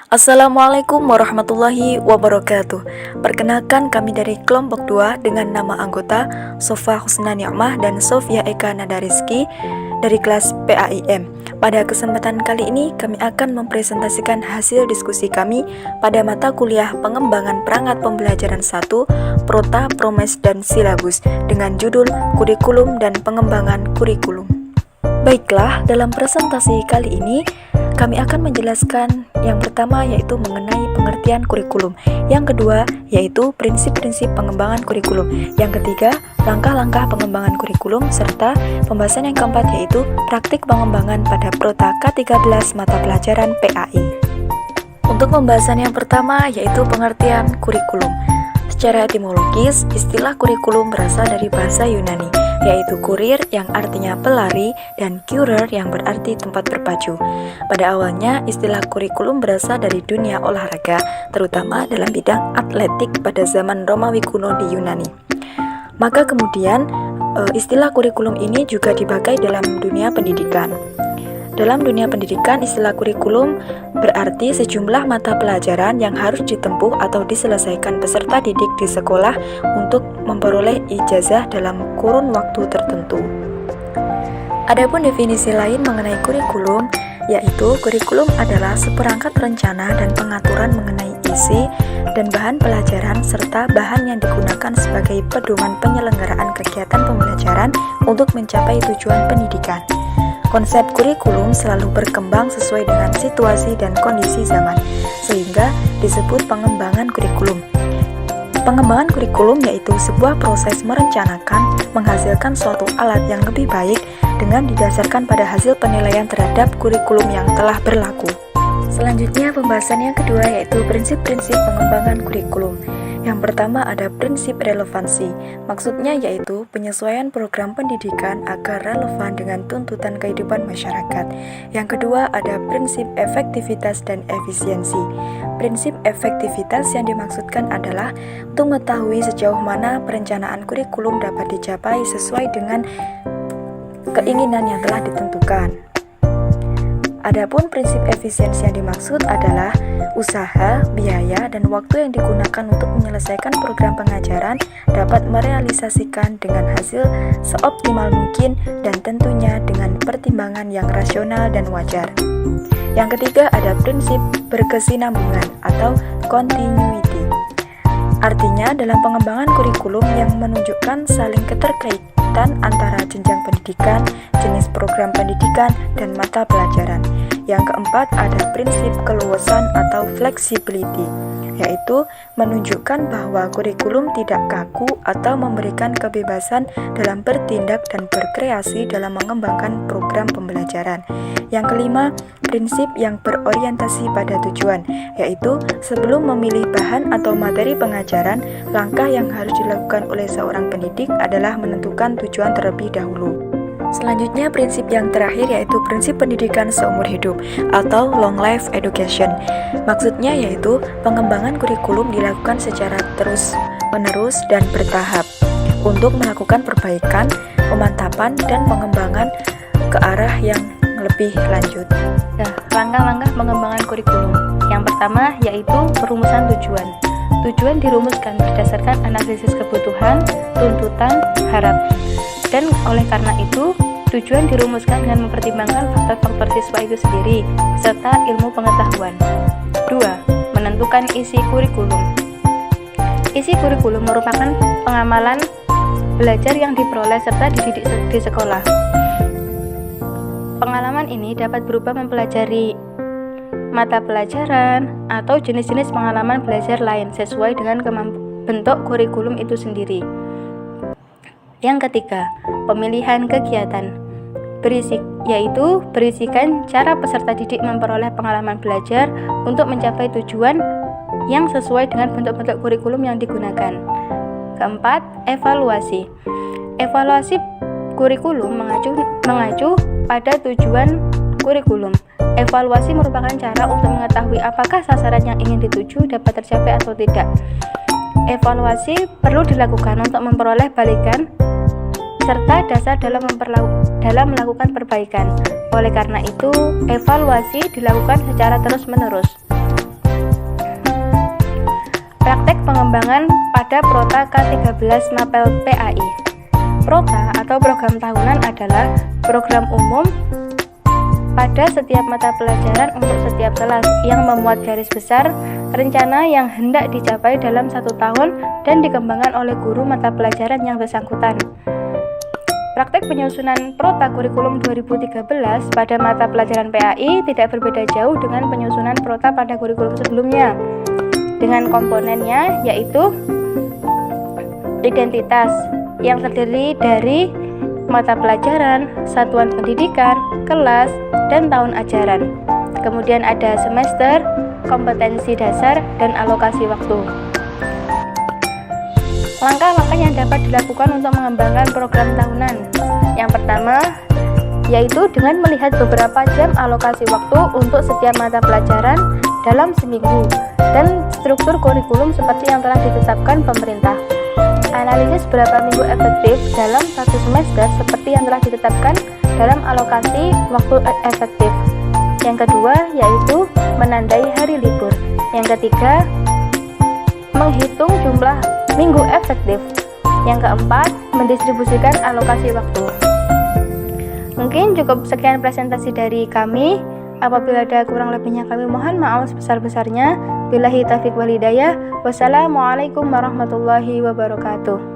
Assalamualaikum warahmatullahi wabarakatuh. Perkenalkan, kami dari kelompok 2 dengan nama anggota Sofa Husna Ni'mah dan Sofia Eka Nadariski dari kelas PAIM. Pada kesempatan kali ini kami akan mempresentasikan hasil diskusi kami pada mata kuliah Pengembangan Perangkat Pembelajaran 1, Prota, Promes, dan Silabus dengan judul Kurikulum dan Pengembangan Kurikulum. Baiklah, dalam presentasi kali ini kami akan menjelaskan yang pertama yaitu mengenai pengertian kurikulum, yang kedua yaitu prinsip-prinsip pengembangan kurikulum, yang ketiga langkah-langkah pengembangan kurikulum, serta pembahasan yang keempat yaitu praktik pengembangan pada Prota K13 mata pelajaran PAI. Untuk pembahasan yang pertama yaitu pengertian kurikulum. Secara etimologis, istilah kurikulum berasal dari bahasa Yunani, yaitu kurir yang artinya pelari dan kurer yang berarti tempat berpacu. Pada awalnya, istilah kurikulum berasal dari dunia olahraga, terutama dalam bidang atletik pada zaman Romawi kuno di Yunani. Maka kemudian, istilah kurikulum ini juga dipakai dalam dunia pendidikan. Dalam dunia pendidikan, istilah kurikulum berarti sejumlah mata pelajaran yang harus ditempuh atau diselesaikan peserta didik di sekolah untuk memperoleh ijazah dalam kurun waktu tertentu. Adapun definisi lain mengenai kurikulum, yaitu kurikulum adalah seperangkat rencana dan pengaturan mengenai isi dan bahan pelajaran serta bahan yang digunakan sebagai pedoman penyelenggaraan kegiatan pembelajaran untuk mencapai tujuan pendidikan. Konsep kurikulum selalu berkembang sesuai dengan situasi dan kondisi zaman, sehingga disebut pengembangan kurikulum. Pengembangan kurikulum yaitu sebuah proses merencanakan, menghasilkan suatu alat yang lebih baik dengan didasarkan pada hasil penilaian terhadap kurikulum yang telah berlaku. Selanjutnya, pembahasan yang kedua yaitu prinsip-prinsip pengembangan kurikulum. Yang pertama ada prinsip relevansi, maksudnya yaitu penyesuaian program pendidikan agar relevan dengan tuntutan kehidupan masyarakat. Yang kedua ada prinsip efektivitas dan efisiensi. Prinsip efektivitas yang dimaksudkan adalah untuk mengetahui sejauh mana perencanaan kurikulum dapat dicapai sesuai dengan keinginan yang telah ditentukan. Adapun prinsip efisiensi yang dimaksud adalah usaha, biaya, dan waktu yang digunakan untuk menyelesaikan program pengajaran dapat merealisasikan dengan hasil seoptimal mungkin dan tentunya dengan pertimbangan yang rasional dan wajar. Yang ketiga ada prinsip berkesinambungan atau continuity. Artinya dalam pengembangan kurikulum yang menunjukkan saling keterkaitan antara jenjang pendidikan, jenis program pendidikan, dan mata pelajaran. Yang keempat ada prinsip keluasan atau flexibility, yaitu menunjukkan bahwa kurikulum tidak kaku atau memberikan kebebasan dalam bertindak dan berkreasi dalam mengembangkan program pembelajaran. Yang kelima, prinsip yang berorientasi pada tujuan, yaitu sebelum memilih bahan atau materi pengajaran, langkah yang harus dilakukan oleh seorang pendidik adalah menentukan tujuan terlebih dahulu. Selanjutnya, prinsip yang terakhir yaitu prinsip pendidikan seumur hidup atau long life education. Maksudnya yaitu pengembangan kurikulum dilakukan secara terus-menerus dan bertahap untuk melakukan perbaikan, pemantapan, dan pengembangan ke arah yang lebih lanjut. Nah, langkah-langkah pengembangan kurikulum. Yang pertama yaitu perumusan tujuan. Tujuan dirumuskan berdasarkan analisis kebutuhan, tuntutan, harapan. Dan oleh karena itu, tujuan dirumuskan dengan mempertimbangkan faktor-faktor siswa itu sendiri, serta ilmu pengetahuan. 2. Menentukan isi kurikulum. Isi kurikulum merupakan pengamalan belajar yang diperoleh serta dididik di sekolah. Pengalaman ini dapat berupa mempelajari mata pelajaran atau jenis-jenis pengalaman belajar lain sesuai dengan bentuk kurikulum itu sendiri. Yang ketiga, pemilihan kegiatan yaitu berisikan cara peserta didik memperoleh pengalaman belajar untuk mencapai tujuan yang sesuai dengan bentuk-bentuk kurikulum yang digunakan. Keempat, evaluasi. Evaluasi kurikulum mengacu pada tujuan kurikulum. Evaluasi merupakan cara untuk mengetahui apakah sasaran yang ingin dituju dapat tercapai atau tidak. Evaluasi perlu dilakukan untuk memperoleh balikan serta dasar dalam melakukan perbaikan. Oleh karena itu, evaluasi dilakukan secara terus-menerus. Praktek pengembangan pada Prota K13 Mapel PAI. Prota atau program tahunan adalah program umum pada setiap mata pelajaran untuk setiap kelas yang memuat garis besar rencana yang hendak dicapai dalam 1 tahun dan dikembangkan oleh guru mata pelajaran yang bersangkutan. Praktek penyusunan Prota Kurikulum 2013 pada mata pelajaran PAI tidak berbeda jauh dengan penyusunan Prota pada kurikulum sebelumnya, dengan komponennya yaitu identitas yang terdiri dari mata pelajaran, satuan pendidikan, kelas, dan tahun ajaran. Kemudian ada semester, kompetensi dasar, dan alokasi waktu. Langkah-langkah yang dapat dilakukan untuk mengembangkan program tahunan. Yang pertama, yaitu dengan melihat beberapa jam alokasi waktu untuk setiap mata pelajaran dalam seminggu dan struktur kurikulum seperti yang telah ditetapkan pemerintah. Analisis berapa minggu efektif dalam 1 semester seperti yang telah ditetapkan dalam alokasi waktu efektif. Yang kedua yaitu menandai hari libur. Yang ketiga, menghitung jumlah minggu efektif. Yang keempat, mendistribusikan alokasi waktu. Mungkin cukup sekian presentasi dari kami. Apabila ada kurang lebihnya kami mohon maaf sebesar-besarnya. Billahi taufiq wal hidayah. Wassalamualaikum warahmatullahi wabarakatuh.